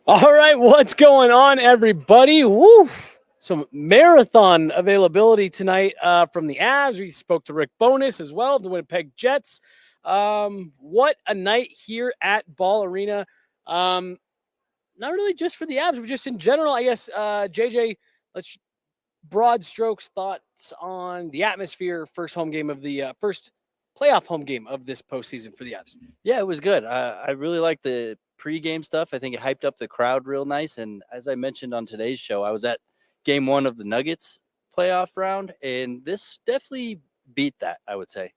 All right, what's going on, everybody? Woo! Some marathon availability tonight from the Avs. We spoke to Rick Bowness as well, the Winnipeg Jets. What a night here at Ball Arena. Um, Not really just for the Avs, but just in general, I guess. JJ, let's broad strokes thoughts on the atmosphere. First home game of the first playoff home game of this postseason for the Avs. Yeah, it was good. I really like the pregame stuff. I think it hyped up the crowd real nice. And as I mentioned on today's show, I was at game one of the Nuggets playoff round, and this definitely beat that, I would say.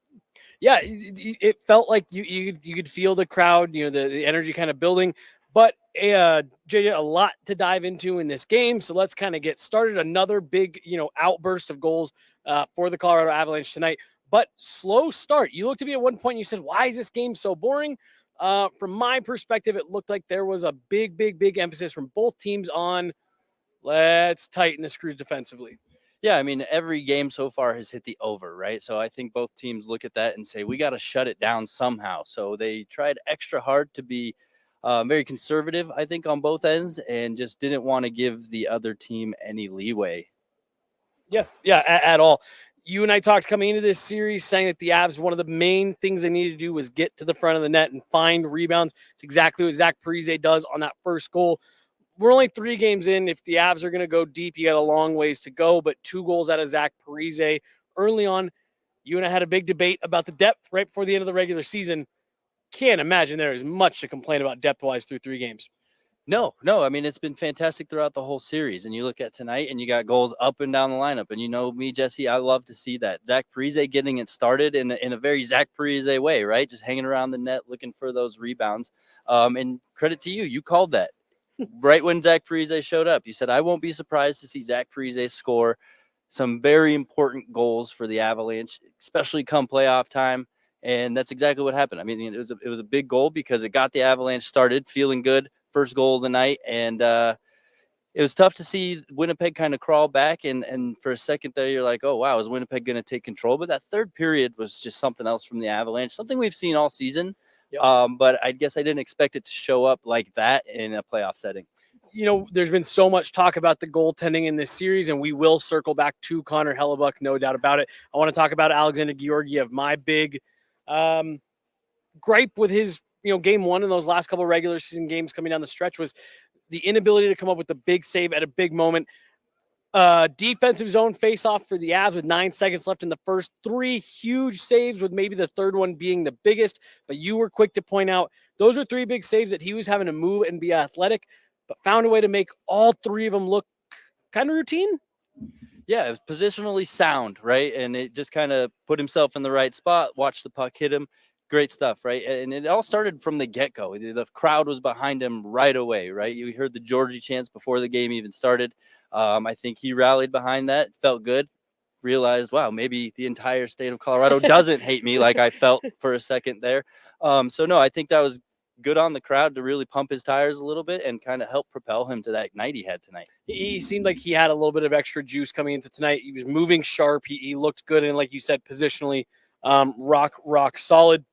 Yeah, it felt like you could feel the crowd, the energy kind of building. But JJ, a lot to dive into in this game, so let's kind of get started. Another big outburst of goals for the Colorado Avalanche tonight, but slow start. You looked at me at one point and you said, "Why is this game so boring?" From my perspective, it looked like there was a big emphasis from both teams on let's tighten the screws defensively. Yeah, I mean, every game so far has hit the over, right? So I think both teams look at that and say, we got to shut it down somehow. So they tried extra hard to be very conservative, I think, on both ends, and just didn't want to give the other team any leeway. Yeah, at all. You and I talked coming into this series saying that the Avs, one of the main things they needed to do was get to the front of the net and find rebounds. It's exactly what Zach Parise does on that first goal. We're only 3 games in. If the Avs are going to go deep, you got a long ways to go, but 2 goals out of Zach Parise early on. You and I had a big debate about the depth right before the end of the regular season. Can't imagine there is much to complain about depth-wise through 3 games. No. I mean, it's been fantastic throughout the whole series. And you look at tonight and you got goals up and down the lineup. And you know me, Jesse, I love to see that. Zach Parise getting it started in a very Zach Parise way, right? Just hanging around the net looking for those rebounds. And credit to you. You called that. Right when Zach Parise showed up, you said, I won't be surprised to see Zach Parise score some very important goals for the Avalanche, especially come playoff time. And that's exactly what happened. I mean, it was a big goal because it got the Avalanche started feeling good. First goal of the night. And it was tough to see Winnipeg kind of crawl back. And for a second there, you're like, oh, wow, is Winnipeg going to take control? But that third period was just something else from the Avalanche, something we've seen all season. Yep. But I guess I didn't expect it to show up like that in a playoff setting. There's been so much talk about the goaltending in this series, and we will circle back to Connor Hellebuck, no doubt about it. I want to talk about Alexander Georgiev. My big gripe with his game one in those last couple of regular season games coming down the stretch was the inability to come up with the big save at a big moment. Defensive zone face-off for the Avs with 9 seconds left in the first. 3 huge saves, with maybe the third one being the biggest. But you were quick to point out those are 3 big saves that he was having to move and be athletic, but found a way to make all 3 of them look kind of routine. Yeah, it was positionally sound, right? And it just kind of put himself in the right spot, watch the puck hit him. Great stuff, right? And it all started from the get-go. The crowd was behind him right away, right? You heard the Georgie chants before the game even started. I think he rallied behind that, felt good, realized, wow, maybe the entire state of Colorado doesn't hate me like I felt for a second there. So, no, I think that was good on the crowd to really pump his tires a little bit and kind of help propel him to that night he had tonight. He seemed like he had a little bit of extra juice coming into tonight. He was moving sharp. He looked good. And like you said, positionally, rock solid.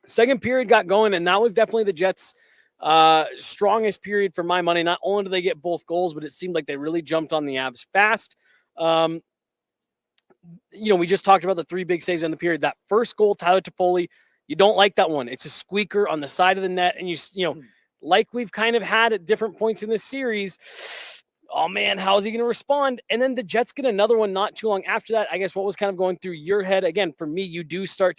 Second period got going, and that was definitely the Jets' strongest period for my money. Not only do they get both goals, but it seemed like they really jumped on the Avs fast. We just talked about the 3 big saves in the period. That first goal, Tyler Toffoli, you don't like that one. It's a squeaker on the side of the net, and like we've kind of had at different points in this series, oh man, how is he going to respond? And then the Jets get another one not too long after that. I guess what was kind of going through your head, again, for me, you start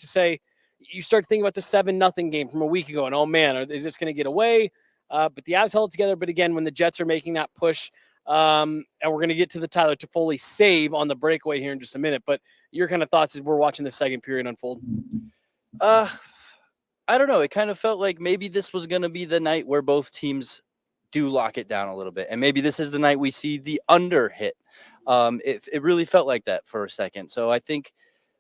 thinking about the 7-0 game from a week ago, and oh man, is this going to get away? But the Avs held it together. But again, when the Jets are making that push, and we're going to get to the Tyler Toffoli save on the breakaway here in just a minute. But your kind of thoughts as we're watching the second period unfold? I don't know. It kind of felt like maybe this was going to be the night where both teams do lock it down a little bit. And maybe this is the night we see the under hit. It really felt like that for a second. So I think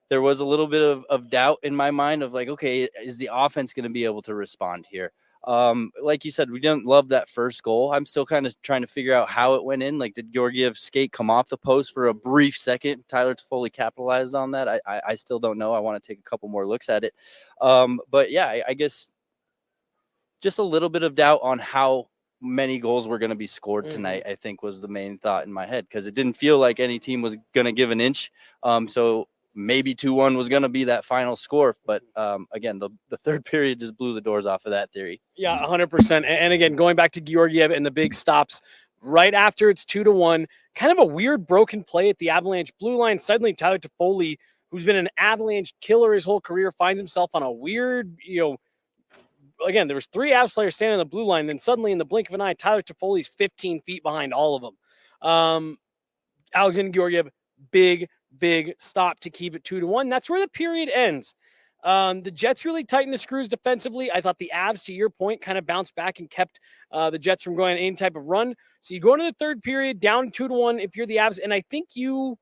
there was a little bit of doubt in my mind of like, okay, is the offense going to be able to respond here? Like you said, we didn't love that first goal. I'm still kind of trying to figure out how it went in. Like, did Georgiev's skate come off the post for a brief second? Tyler Toffoli capitalized on that. I still don't know. I want to take a couple more looks at it. But yeah, I guess just a little bit of doubt on how many goals were going to be scored tonight, I think was the main thought in my head, because it didn't feel like any team was going to give an inch. So maybe 2-1 was going to be that final score. But again, the third period just blew the doors off of that theory. Yeah, 100%. And again, going back to Georgiev and the big stops right after it's 2-1, kind of a weird broken play at the Avalanche blue line. Suddenly Tyler Toffoli, who's been an Avalanche killer his whole career, finds himself on a weird, again, there was 3 Avs players standing on the blue line. Then suddenly in the blink of an eye, Tyler Toffoli's 15 feet behind all of them. Alexander Georgiev, big stop to keep it 2-1. That's where the period ends. The Jets really tightened the screws defensively. I thought the Avs, to your point, kind of bounced back and kept the Jets from going on any type of run. So you go into the third period down 2-1 if you're the Avs, and I think you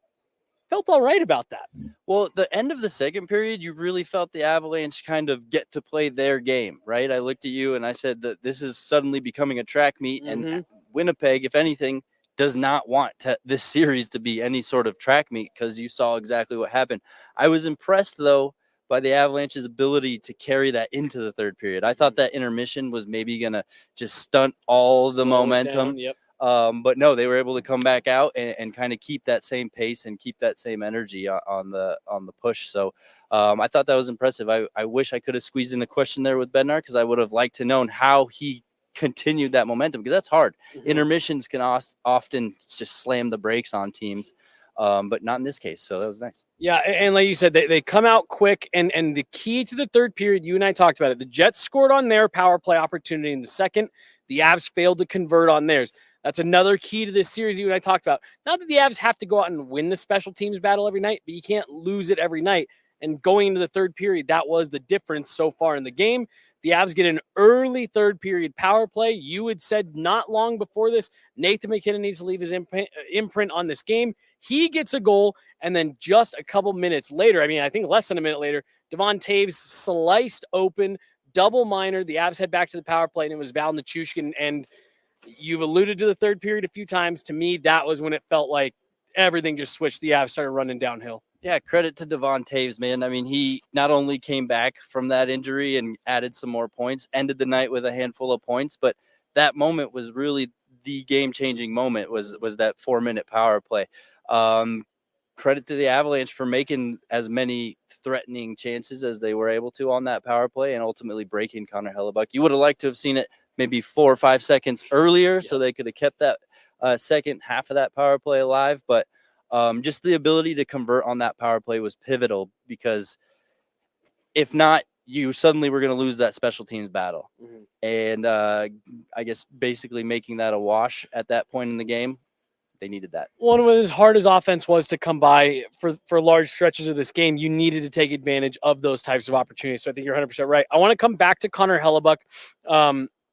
felt all right about that. Well, the end of the second period, you really felt the Avalanche kind of get to play their game, right? I looked at you and I said that this is suddenly becoming a track meet, and Winnipeg, if anything, does not want this series to be any sort of track meet, because you saw exactly what happened. I was impressed, though, by the Avalanche's ability to carry that into the third period. I thought that intermission was maybe going to just stunt all the momentum. But no, they were able to come back out and kind of keep that same pace and keep that same energy on the push. So I thought that was impressive. I wish I could have squeezed in a question there with Bednar, because I would have liked to known how he continued that momentum, because that's hard. Intermissions can often just slam the brakes on teams, but not in this case. So that was nice. Yeah, and like you said, they come out quick, and the key to the third period, you and I talked about it. The Jets scored on their power play opportunity in the second. The Avs failed to convert on theirs. That's another key to this series you and I talked about. Not that the Avs have to go out and win the special teams battle every night, but you can't lose it every night. And going into the third period, that was the difference so far in the game. The Avs get an early third period power play. You had said not long before this, Nathan McKinnon needs to leave his imprint on this game. He gets a goal, and then just a couple minutes later, I think less than a minute later, Devon Taves sliced open, double minor. The Avs head back to the power play, and it was Val Nichushkin. And you've alluded to the third period a few times. To me, that was when it felt like everything just switched. The Avs started running downhill. Yeah, credit to Devon Taves, man. I mean, he not only came back from that injury and added some more points, ended the night with a handful of points, but that moment was really the game-changing moment, was that 4-minute power play. Credit to the Avalanche for making as many threatening chances as they were able to on that power play and ultimately breaking Connor Hellebuck. You would have liked to have seen it maybe 4 or 5 seconds earlier, so they could have kept that second half of that power play alive. But just the ability to convert on that power play was pivotal, because if not, you suddenly were going to lose that special teams battle. And I guess basically making that a wash at that point in the game, they needed that. One of as hard as offense was to come by for large stretches of this game, you needed to take advantage of those types of opportunities. So I think you're 100% right. I want to come back to Connor Hellebuck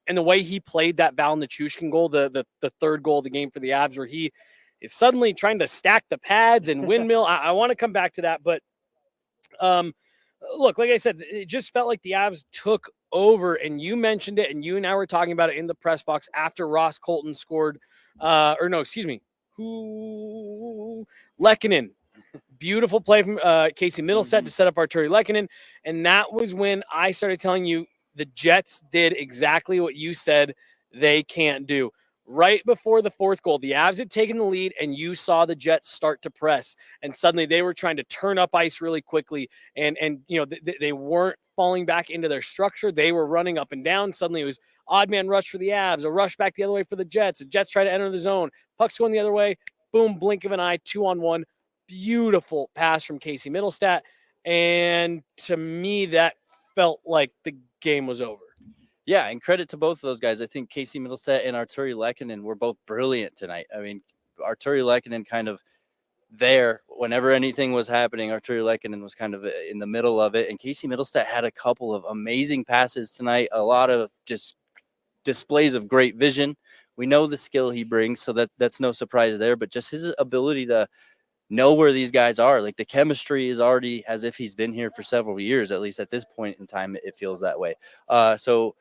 and the way he played that Val Nichushkin goal, the third goal of the game for the Avs, where he is suddenly trying to stack the pads and windmill. I want to come back to that. But look, like I said, it just felt like the Avs took over, and you mentioned it, and you and I were talking about it in the press box after Ross Colton scored, Lehkonen. Beautiful play from Casey Middleset to set up Arturi Lehkonen. And that was when I started telling you the Jets did exactly what you said they can't do. Right before the fourth goal, the Avs had taken the lead, and you saw the Jets start to press. And suddenly they were trying to turn up ice really quickly. And they weren't falling back into their structure. They were running up and down. Suddenly it was odd man rush for the Avs, a rush back the other way for the Jets. The Jets try to enter the zone. Puck's going the other way. Boom, blink of an eye, 2-on-1. Beautiful pass from Casey Middleset. And to me, that felt like the game was over. Yeah, and credit to both of those guys. I think Casey Middleset and Arturi Lehkonen were both brilliant tonight. I mean, Arturi Lehkonen kind of there whenever anything was happening. Arturi Lehkonen was kind of in the middle of it. And Casey Middleset had a couple of amazing passes tonight, a lot of just displays of great vision. We know the skill he brings, so that's no surprise there. But just his ability to know where these guys are, like the chemistry is already as if he's been here for several years, at least at this point in time, it feels that way. So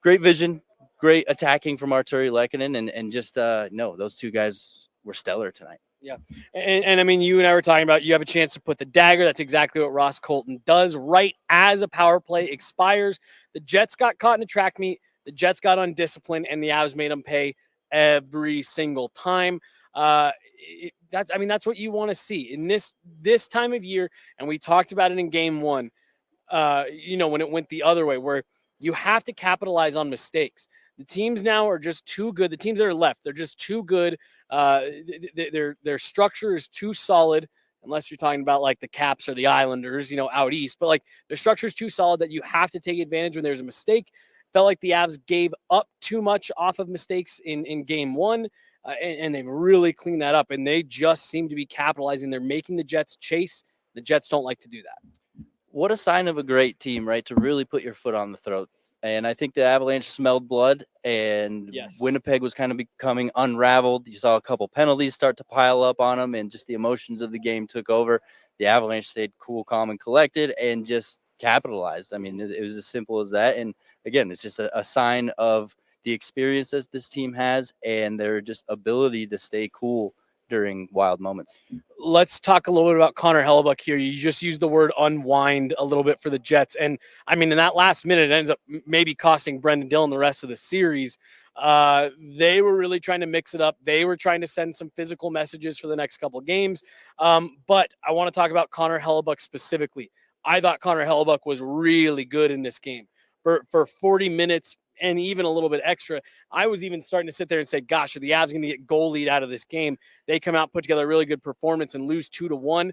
great vision, great attacking from Arturi Lehkonen, and just those two guys were stellar tonight. Yeah. And I mean, you and I were talking about you have a chance to put the dagger. That's exactly what Ross Colton does right as a power play expires. The Jets got caught in a track meet. The Jets got undisciplined, and the Avs made them pay every single time. That's what you want to see in this time of year. And we talked about it in game one, when it went the other way, where you have to capitalize on mistakes. The teams now are just too good. The teams that are left, they're just too good. Their structure is too solid, unless you're talking about like the Caps or the Islanders, out east. But like their structure is too solid that you have to take advantage when there's a mistake. Felt like the Avs gave up too much off of mistakes in game one, and they've really cleaned that up. And they just seem to be capitalizing. They're making the Jets chase. The Jets don't like to do that. What a sign of a great team, right? To really put your foot on the throat. And I think the Avalanche smelled blood, and Yes. Winnipeg was kind of becoming unraveled. You saw a couple penalties start to pile up on them, and just the emotions of the game took over. The Avalanche stayed cool, calm, and collected, and just capitalized. I mean, it was as simple as that. And again, it's just a sign of the experience that this team has and their just ability to stay cool during wild moments. Let's talk a little bit about Connor Hellebuck here. You just used the word unwind a little bit for the Jets. And I mean, in that last minute, it ends up maybe costing Brendan Dillon the rest of the series. They were really trying to mix it up. They were trying to send some physical messages for the next couple of games. But I want to talk about Connor Hellebuck specifically. I thought Connor Hellebuck was really good in this game for 40 minutes and even a little bit extra. I was even starting to sit there and say, gosh, are the Avs going to get goal lead out of this game? They come out, put together a really good performance and lose 2-1.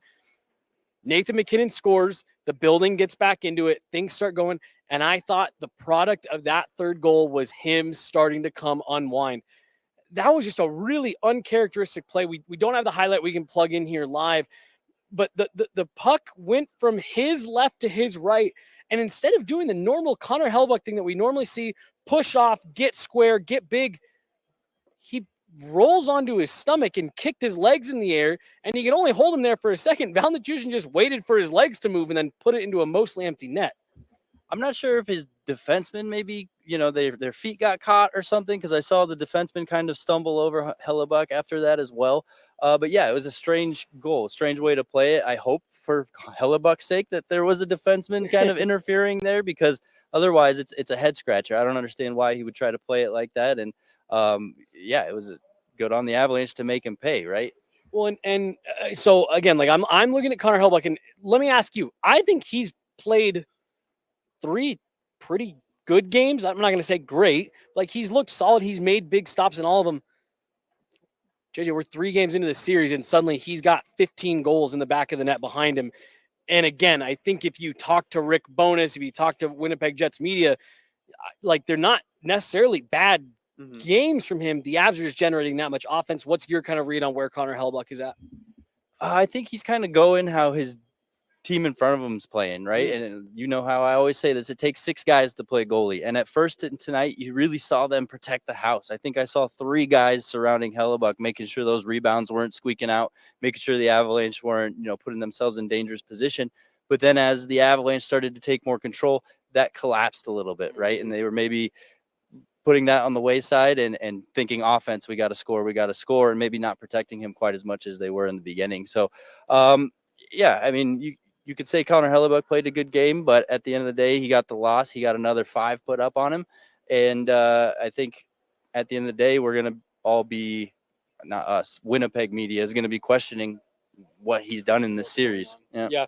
Nathan MacKinnon scores. The building gets back into it. Things start going. And I thought the product of that third goal was him starting to come unwind. That was just a really uncharacteristic play. We don't have the highlight we can plug in here live, but the puck went from his left to his right. And instead of doing the normal Connor Hellebuck thing that we normally see, push off, get square, get big, he rolls onto his stomach and kicked his legs in the air, and he could only hold him there for a second. Val Nichushkin just waited for his legs to move and then put it into a mostly empty net. I'm not sure if his defenseman maybe, their feet got caught or something, because I saw the defenseman kind of stumble over Hellebuck after that as well. But yeah, it was a strange goal, strange way to play it. I hope for Hellebuck's sake that there was a defenseman kind of interfering there, because otherwise it's a head scratcher. I don't understand why he would try to play it like that. And it was good on the Avalanche to make him pay, right? Well, so again, like I'm looking at Connor Hellebuck, and let me ask you, I think he's played 3 pretty good games. I'm not going to say great. Like, he's looked solid. He's made big stops in all of them. JJ, we're 3 games into the series, and suddenly he's got 15 goals in the back of the net behind him. And again, I think if you talk to Rick Bowness, if you talk to Winnipeg Jets media, like, they're not necessarily bad games from him. The Avs are just generating that much offense. What's your kind of read on where Connor Hellebuck is at? I think he's kind of going how his team in front of him is playing, right? And you know how I always say this, it takes 6 guys to play goalie. And at first tonight, you really saw them protect the house. I think I saw 3 guys surrounding Hellebuck, making sure those rebounds weren't squeaking out, making sure the Avalanche weren't, putting themselves in dangerous position. But then as the Avalanche started to take more control, that collapsed a little bit, right? And they were maybe putting that on the wayside and thinking offense, we got to score, and maybe not protecting him quite as much as they were in the beginning. So, I mean, you could say Connor Hellebuck played a good game, but at the end of the day, he got the loss. He got another 5 put up on him. And I think at the end of the day, we're going to all be, not us, Winnipeg media is going to be questioning what he's done in this series. Yeah.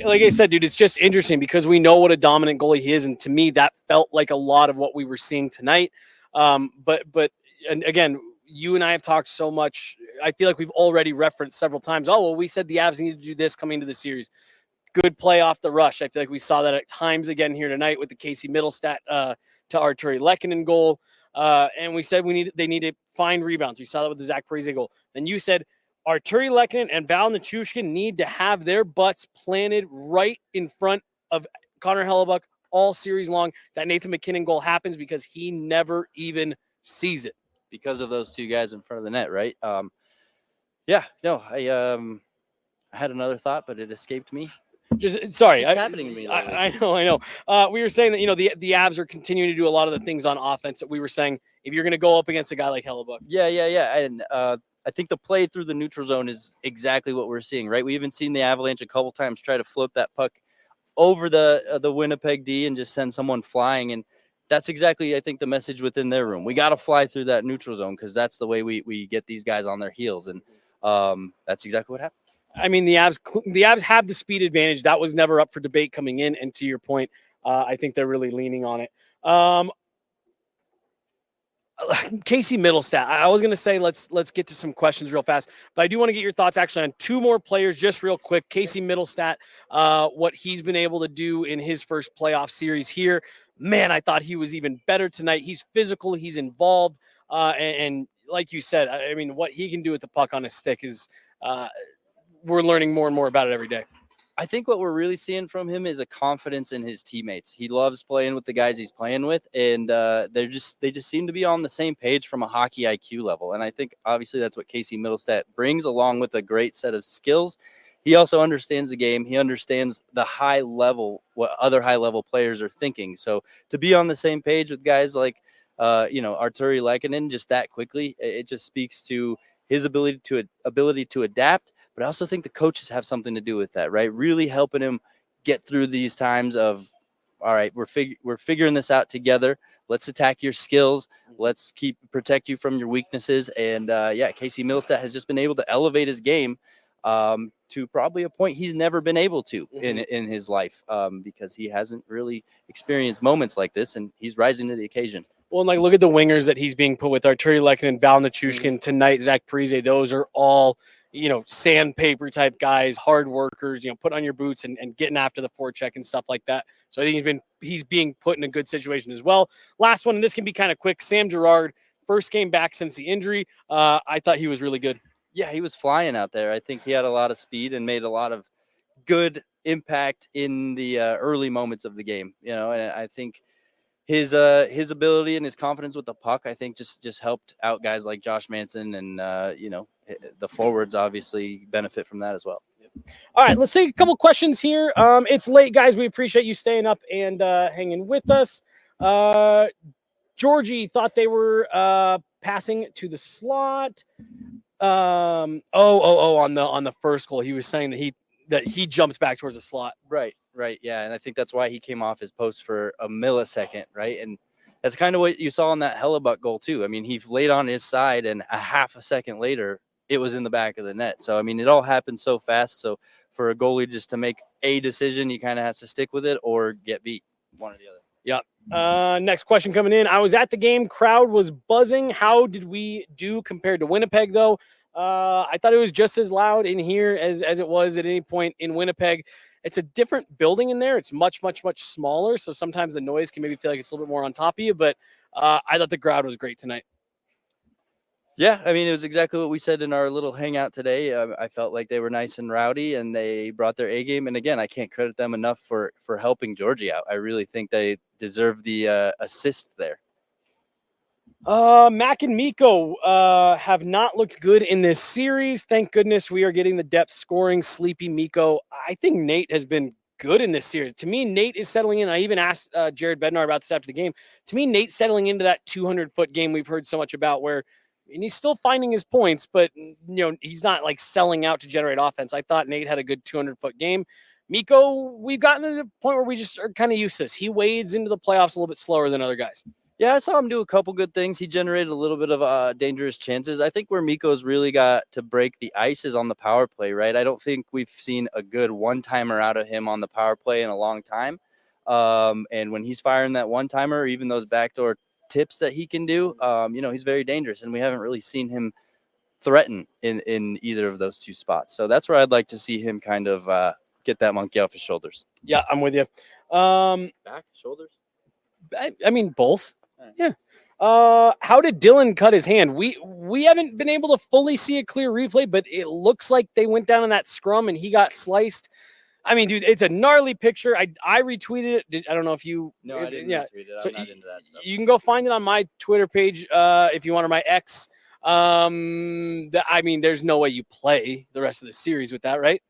Like I said, dude, it's just interesting because we know what a dominant goalie he is. And to me, that felt like a lot of what we were seeing tonight. But again, you and I have talked so much. I feel like we've already referenced several times. Oh, well, we said the Avs need to do this coming into the series. Good play off the rush. I feel like we saw that at times again here tonight with the Casey Middlestat to Arturi Lehkonen goal. And we said they need to find rebounds. We saw that with the Zach Parise goal. Then you said Arturi Lehkonen and Val Nichushkin need to have their butts planted right in front of Connor Hellebuck all series long. That Nathan MacKinnon goal happens because he never even sees it. Because of those 2 guys in front of the net, right? I had another thought, but it escaped me. Sorry, It's happening to me. I know. We were saying that the Avs are continuing to do a lot of the things on offense that we were saying. If you're going to go up against a guy like Hellebuck, yeah, and I think the play through the neutral zone is exactly what we're seeing, right? We even seen the Avalanche a couple times try to flip that puck over the Winnipeg D and just send someone flying. And that's exactly, I think, the message within their room. We got to fly through that neutral zone because that's the way we get these guys on their heels. And that's exactly what happened. I mean, the Avs have the speed advantage. That was never up for debate coming in. And to your point, I think they're really leaning on it. Casey Middlestat. I was going to say let's get to some questions real fast, but I do want to get your thoughts actually on two more players just real quick. Casey Middlestat, what he's been able to do in his first playoff series here. Man, I thought he was even better tonight. He's physical, he's involved, and like you said, I mean, what he can do with the puck on his stick is we're learning more and more about it every day. I think what we're really seeing from him is a confidence in his teammates. He loves playing with the guys he's playing with, and they just seem to be on the same page from a hockey IQ level. And I think obviously that's what Casey Middlestat brings, along with a great set of skills. He also understands the game. He understands the high level, what other high level players are thinking. So to be on the same page with guys like Arturi Lehkonen just that quickly, it just speaks to his ability to adapt. But I also think the coaches have something to do with that, right? Really helping him get through these times of, all right, we're figuring this out together. Let's attack your skills. Let's protect you from your weaknesses. And Casey Middlestat has just been able to elevate his game to probably a point he's never been able to in his life because he hasn't really experienced moments like this, and he's rising to the occasion. Well, and like look at the wingers that he's being put with: Arturi Lehkonen, Val Nichushkin tonight, Zach Parise. Those are all sandpaper type guys, hard workers. Put on your boots and getting after the forecheck and stuff like that. So I think he's being put in a good situation as well. Last one, and this can be kind of quick. Sam Girard, first game back since the injury. I thought he was really good. Yeah, he was flying out there. I think he had a lot of speed and made a lot of good impact in the early moments of the game. And I think his ability and his confidence with the puck, I think just helped out guys like Josh Manson, and the forwards obviously benefit from that as well. All right, let's take a couple questions here. It's late, guys. We appreciate you staying up and hanging with us. Georgie thought they were passing to the slot. On the first goal, he was saying that he jumped back towards the slot. Right. Yeah. And I think that's why he came off his post for a millisecond. Right. And that's kind of what you saw in that Hellebuck goal too. I mean, he laid on his side and a half a second later, it was in the back of the net. So, I mean, it all happened so fast. So for a goalie just to make a decision, he kind of has to stick with it or get beat, one or the other. Yep. Next question coming in. I was at the game. Crowd was buzzing. How did we do compared to Winnipeg, though? I thought it was just as loud in here as it was at any point in Winnipeg. It's a different building in there. It's much, much, much smaller. So sometimes the noise can maybe feel like it's a little bit more on top of you. But I thought the crowd was great tonight. Yeah, I mean, it was exactly what we said in our little hangout today. I felt like they were nice and rowdy, and they brought their A game. And again, I can't credit them enough for helping Georgie out. I really think they deserve the assist there. Mac and Miko have not looked good in this series. Thank goodness we are getting the depth scoring. Sleepy Miko. I think Nate has been good in this series. To me, Nate is settling in. I even asked Jared Bednar about this after the game. To me, Nate's settling into that 200-foot game we've heard so much about, where and he's still finding his points, but he's not like selling out to generate offense. I thought Nate had a good 200-foot game. Miko, we've gotten to the point where we just are kind of used to this. He wades into the playoffs a little bit slower than other guys. Yeah, I saw him do a couple good things. He generated a little bit of dangerous chances. I think where Miko's really got to break the ice is on the power play, right? I don't think we've seen a good one-timer out of him on the power play in a long time. And when he's firing that one-timer, or even those backdoor tips that he can do, he's very dangerous. And we haven't really seen him threaten in either of those two spots. So that's where I'd like to see him kind of get that monkey off his shoulders. Yeah, I'm with you. Back, shoulders? I mean, both. Yeah. How did Dylan cut his hand? We haven't been able to fully see a clear replay, but it looks like they went down in that scrum and he got sliced. I mean, dude, it's a gnarly picture. I retweeted it. I don't know if you. No, I didn't retweet it. I'm not into that stuff. You can go find it on my Twitter page if you want, or my X. I mean, there's no way you play the rest of the series with that, right?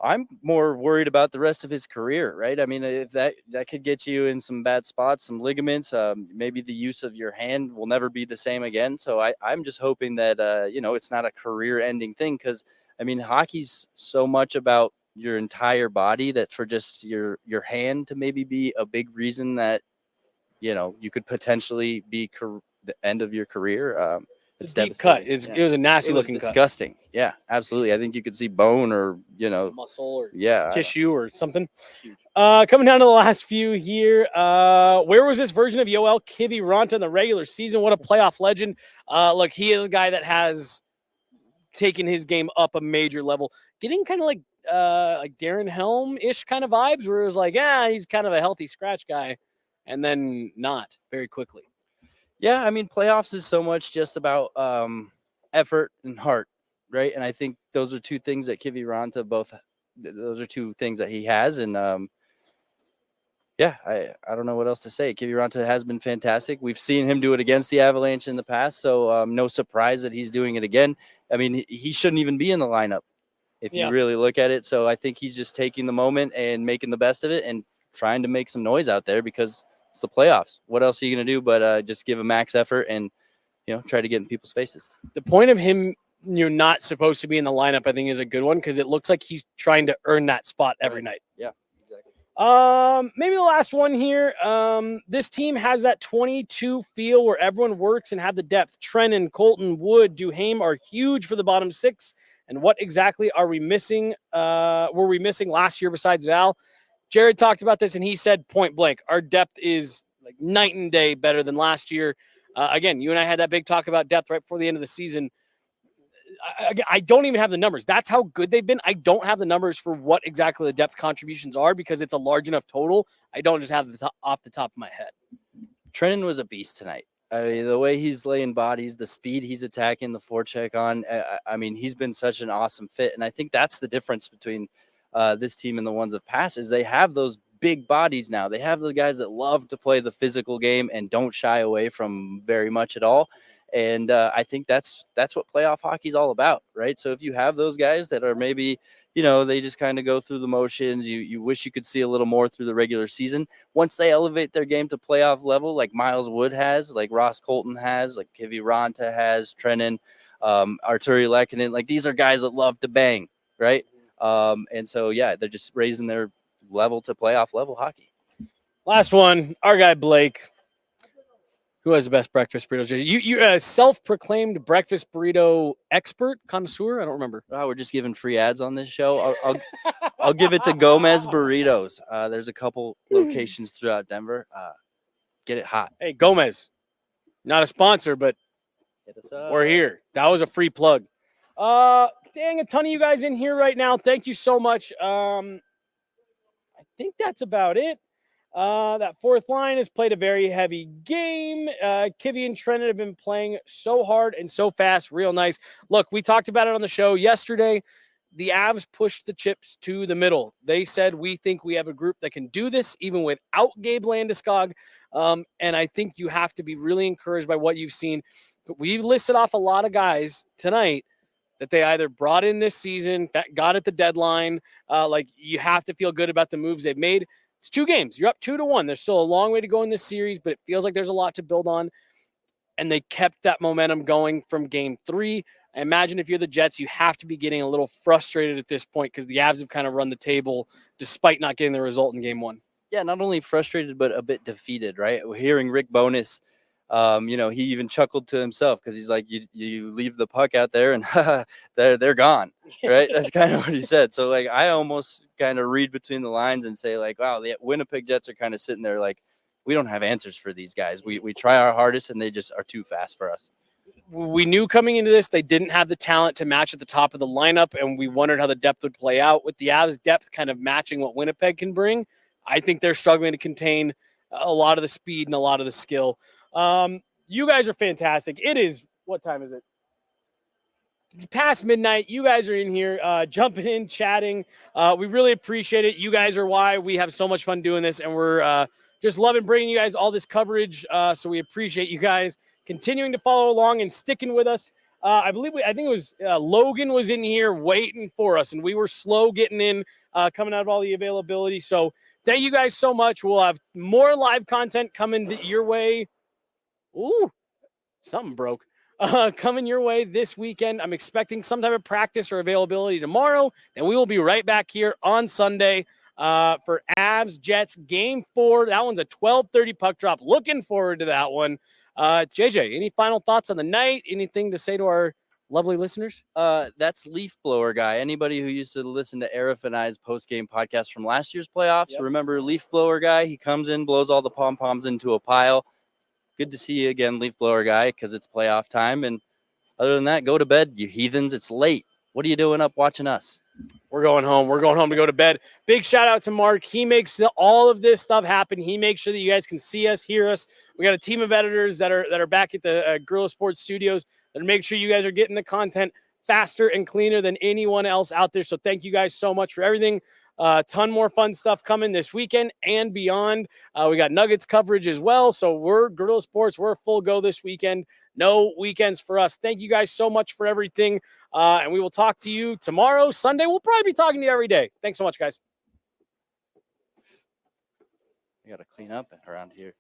I'm more worried about the rest of his career, right? I mean, if that could get you in some bad spots, some ligaments, maybe the use of your hand will never be the same again. So I'm just hoping that, it's not a career-ending thing because, I mean, hockey's so much about your entire body that for just your hand to maybe be a big reason that you could potentially be the end of your career. It's a deep cut. devastating. It was a nasty It was looking cut. disgusting. Yeah, absolutely. I think you could see bone or Muscle or yeah, tissue or something. Coming down to the last few here. Where was this version of Yoel Kiviranta in the regular season? What a playoff legend. Look, he is a guy that has taken his game up a major level, getting kind of like Darren Helm-ish kind of vibes, where it was like, he's kind of a healthy scratch guy, and then not very quickly. Yeah, I mean, playoffs is so much just about effort and heart, right? And I think those are two things that Kiviranta those are two things that he has. And I don't know what else to say. Kiviranta has been fantastic. We've seen him do it against the Avalanche in the past, so no surprise that he's doing it again. I mean, he shouldn't even be in the lineup if you really look at it. So I think he's just taking the moment and making the best of it and trying to make some noise out there because it's the playoffs. What else are you going to do but just give a max effort and, try to get in people's faces? The point of him, not supposed to be in the lineup, I think is a good one because it looks like he's trying to earn that spot every night. Yeah, exactly. Maybe the last one here. This team has that 22 feel where everyone works and have the depth. Trennan, Colton, Wood, Duhaime are huge for the bottom six. And what exactly are we missing? Were we missing last year besides Val? Jared talked about this and he said point blank, our depth is like night and day better than last year. Again, you and I had that big talk about depth right before the end of the season. I don't even have the numbers. That's how good they've been. I don't have the numbers for what exactly the depth contributions are because it's a large enough total. I don't just have off the top of my head. Trennan was a beast tonight. I mean, the way he's laying bodies, the speed he's attacking, the forecheck on. I mean, he's been such an awesome fit. And I think that's the difference between this team and the ones of past is they have those big bodies now. They have the guys that love to play the physical game and don't shy away from very much at all. And I think that's what playoff hockey is all about, right? So if you have those guys that are maybe, they just kind of go through the motions, you wish you could see a little more through the regular season. Once they elevate their game to playoff level, like Miles Wood has, like Ross Colton has, like Kiviranta has, Trennan, Arturi Lehkonen, like these are guys that love to bang, right? And so, they're just raising their level to playoff level hockey. Last one, our guy Blake. Who has the best breakfast burritos? You self-proclaimed breakfast burrito expert, connoisseur? I don't remember. Oh, we're just giving free ads on this show. I'll give it to Gomez Burritos. There's a couple locations throughout Denver. Get it hot. Hey, Gomez. Not a sponsor, but we're here. That was a free plug. Dang, a ton of you guys in here right now. Thank you so much. I think that's about it. That fourth line has played a very heavy game. Kivy and Trennan have been playing so hard and so fast. Real nice. Look, we talked about it on the show yesterday. The Avs pushed the chips to the middle. They said, we think we have a group that can do this even without Gabe Landeskog. And I think you have to be really encouraged by what you've seen. But we've listed off a lot of guys tonight that they either brought in this season, got at the deadline. Like you have to feel good about the moves they've made. It's 2 games. You're up 2-1. There's still a long way to go in this series, but it feels like there's a lot to build on. And they kept that momentum going from game 3. I imagine if you're the Jets, you have to be getting a little frustrated at this point because the Avs have kind of run the table despite not getting the result in game 1. Yeah, not only frustrated, but a bit defeated, right? We're hearing Rick Bowness, he even chuckled to himself because he's like, you leave the puck out there and they're gone, right? That's kind of what he said. So, like, I almost kind of read between the lines and say, like, wow, the Winnipeg Jets are kind of sitting there like, we don't have answers for these guys. We try our hardest and they just are too fast for us. We knew coming into this they didn't have the talent to match at the top of the lineup, and we wondered how the depth would play out. With the Avs depth kind of matching what Winnipeg can bring, I think they're struggling to contain a lot of the speed and a lot of the skill. You guys are fantastic. It is, what time is it? It's past midnight. You guys are in here jumping in, chatting. We really appreciate it. You guys are why we have so much fun doing this, and we're just loving bringing you guys all this coverage. So we appreciate you guys continuing to follow along and sticking with us. I think it was Logan was in here waiting for us, and we were slow getting in, coming out of all the availability. So thank you guys so much. We'll have more live content coming your way. Ooh, something broke. Coming your way this weekend. I'm expecting some type of practice or availability tomorrow, and we will be right back here on Sunday. for Avs Jets game 4. That one's a 12:30 puck drop. Looking forward to that one. JJ, any final thoughts on the night? Anything to say to our lovely listeners? That's Leaf Blower Guy. Anybody who used to listen to Arif and I's post-game podcast from last year's playoffs, remember Leaf Blower Guy? He comes in, blows all the pom-poms into a pile. Good to see you again, Leaf Blower Guy, because it's playoff time. And other than that, go to bed, you heathens. It's late. What are you doing up watching us? We're going home. We're going home to go to bed. Big shout out to Mark. He makes all of this stuff happen. He makes sure that you guys can see us, hear us. We got a team of editors that are back at the Guerilla Sports Studios that make sure you guys are getting the content faster and cleaner than anyone else out there. So thank you guys so much for everything. Ton more fun stuff coming this weekend and beyond. We got Nuggets coverage as well. So we're Guerilla Sports. We're full go this weekend. No weekends for us. Thank you guys so much for everything. And we will talk to you tomorrow. Sunday, we'll probably be talking to you every day. Thanks so much, guys. We got to clean up around here.